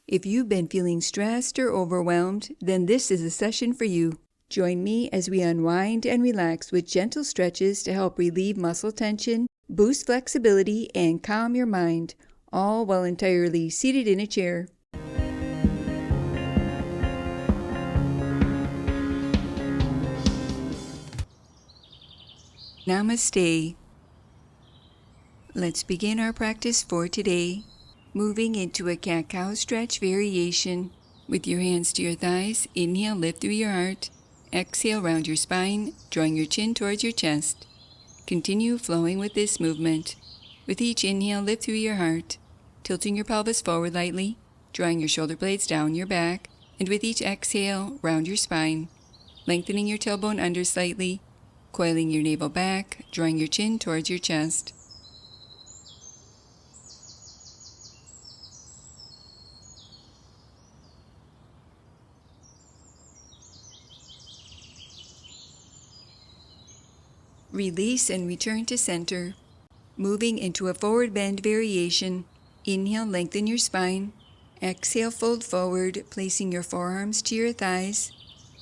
If you've been feeling stressed or overwhelmed, then this is a session for you. Join me as we unwind and relax with gentle stretches to help relieve muscle tension, boost flexibility, and calm your mind, all while entirely seated in a chair. Namaste. Let's begin our practice for today. Moving into a cat-cow stretch variation. With your hands to your thighs, inhale, lift through your heart. Exhale, round your spine, drawing your chin towards your chest. Continue flowing with this movement. With each inhale, lift through your heart, tilting your pelvis forward lightly, drawing your shoulder blades down your back, and with each exhale, round your spine, lengthening your tailbone under slightly, coiling your navel back, drawing your chin towards your chest. Release and return to center. Moving into a forward bend variation. Inhale, lengthen your spine. Exhale, fold forward, placing your forearms to your thighs,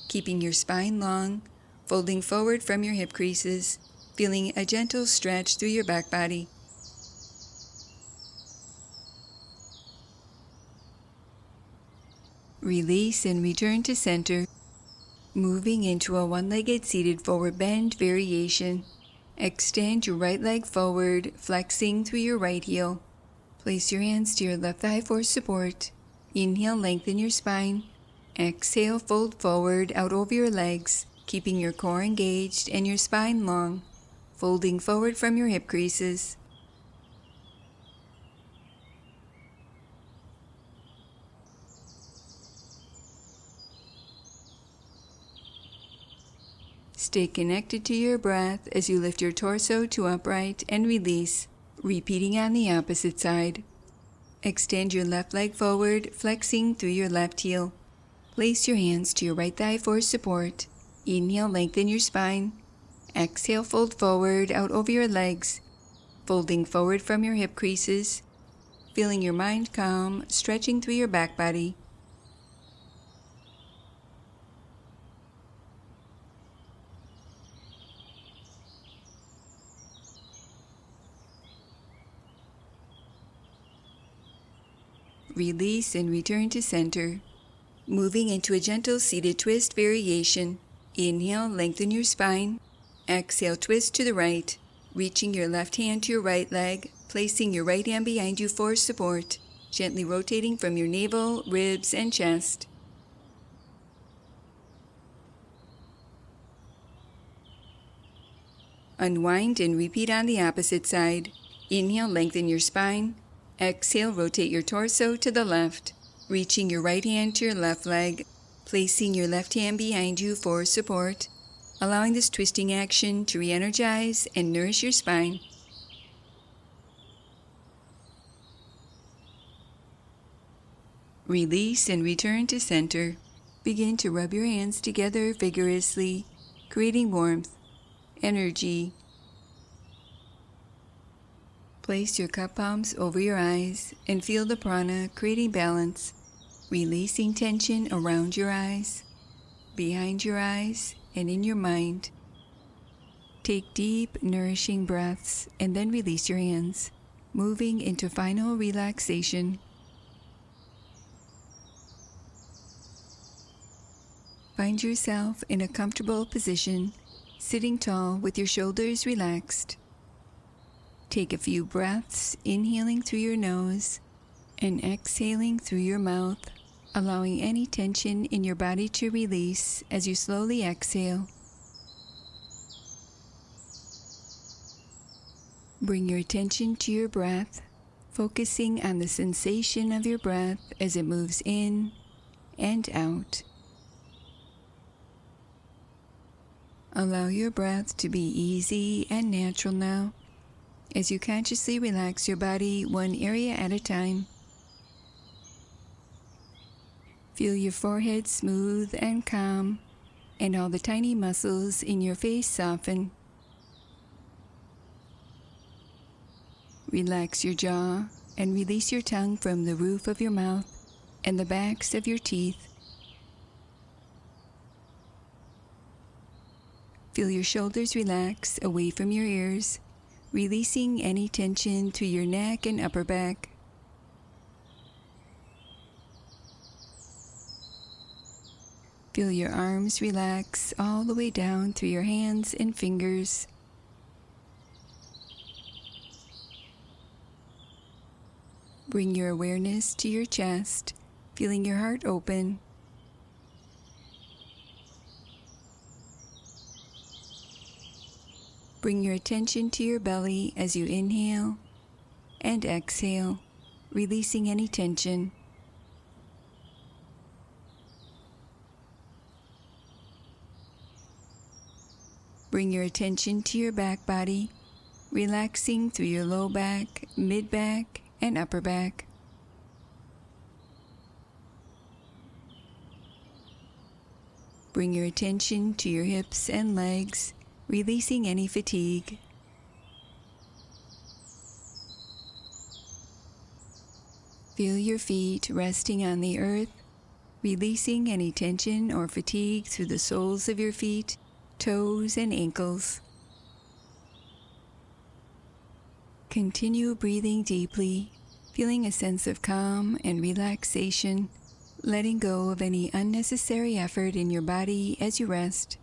keeping your spine long, folding forward from your hip creases, feeling a gentle stretch through your back body. Release and return to center. Moving into a one-legged seated forward bend variation. Extend your right leg forward, flexing through your right heel. Place your hands to your left thigh for support. Inhale, lengthen your spine. Exhale, fold forward out over your legs, keeping your core engaged and your spine long, folding forward from your hip creases. Stay connected to your breath as you lift your torso to upright and release, repeating on the opposite side. Extend your left leg forward, flexing through your left heel. Place your hands to your right thigh for support. Inhale, lengthen your spine. Exhale, fold forward out over your legs, folding forward from your hip creases, feeling your mind calm, stretching through your back body. Release and return to center. Moving into a gentle seated twist variation. Inhale, lengthen your spine. Exhale, twist to the right, reaching your left hand to your right leg, placing your right hand behind you for support, gently rotating from your navel, ribs, and chest. Unwind and repeat on the opposite side. Inhale, lengthen your spine. Exhale, rotate your torso to the left, reaching your right hand to your left leg, placing your left hand behind you for support, allowing this twisting action to re-energize and nourish your spine. Release and return to center. Begin to rub your hands together vigorously, creating warmth, energy. Place your cup palms over your eyes and feel the prana creating balance, releasing tension around your eyes, behind your eyes, and in your mind. Take deep, nourishing breaths and then release your hands, moving into final relaxation. Find yourself in a comfortable position, sitting tall with your shoulders relaxed. Take a few breaths, inhaling through your nose and exhaling through your mouth, allowing any tension in your body to release as you slowly exhale. Bring your attention to your breath, focusing on the sensation of your breath as it moves in and out. Allow your breath to be easy and natural now, as you consciously relax your body one area at a time. Feel your forehead smooth and calm, and all the tiny muscles in your face soften. Relax your jaw and release your tongue from the roof of your mouth and the backs of your teeth. Feel your shoulders relax away from your ears, releasing any tension through your neck and upper back. Feel your arms relax all the way down through your hands and fingers. Bring your awareness to your chest, feeling your heart open. Bring your attention to your belly as you inhale and exhale, releasing any tension. Bring your attention to your back body, relaxing through your low back, mid back, and upper back. Bring your attention to your hips and legs, releasing any fatigue. Feel your feet resting on the earth, releasing any tension or fatigue through the soles of your feet, toes, and ankles. Continue breathing deeply, feeling a sense of calm and relaxation, letting go of any unnecessary effort in your body as you rest.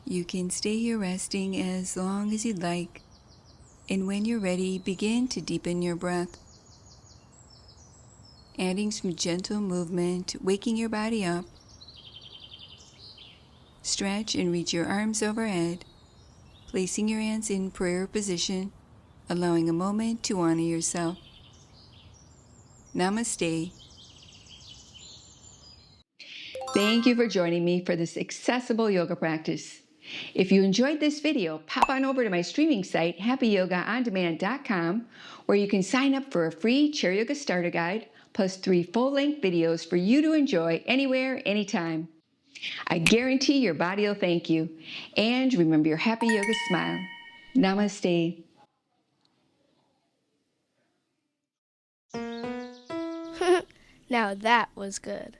You can stay here resting as long as you'd like, and when you're ready, begin to deepen your breath, adding some gentle movement, waking your body up. Stretch and reach your arms overhead, placing your hands in prayer position, allowing a moment to honor yourself. Namaste. Thank you for joining me for this accessible yoga practice. If you enjoyed this video, pop on over to my streaming site, happyyogaondemand.com, where you can sign up for a free chair yoga starter guide, plus 3 full-length videos for you to enjoy anywhere, anytime. I guarantee your body will thank you. And remember your happy yoga smile. Namaste. Now that was good.